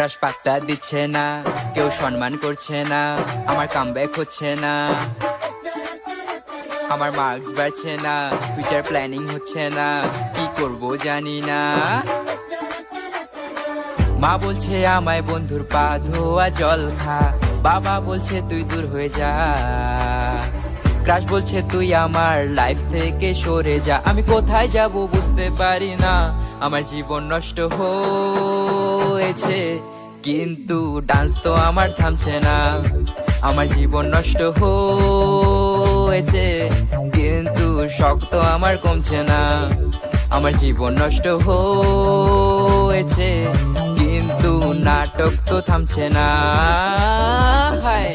Crush পাত্তা দিচ্ছে না, কেউ সম্মান করছে না, আমার কামব্যাক হচ্ছে না, আমার মার্কস বাড়ছে না, ফিউচার প্ল্যানিং হচ্ছে না, কি করব জানি না। মা বলছে আমায় বন্ধুর পা ধোয়া জল খা, বাবা বলছে তুই দূর হয়ে যা, ক্রাশ বলছে তুই আমার লাইফ থেকে সরে যা। আমি কোথায় যাব বুঝতে পারি না, আমার জীবন নষ্ট হয়েছে কিন্তু ডান্স তো আমার থামছে না। আমার জীবন নষ্ট হয়েছে কিন্তু শখ তো আমার কমছে না। আমার জীবন নষ্ট হয়েছে কিন্তু নাটক তো থামছে না। হায়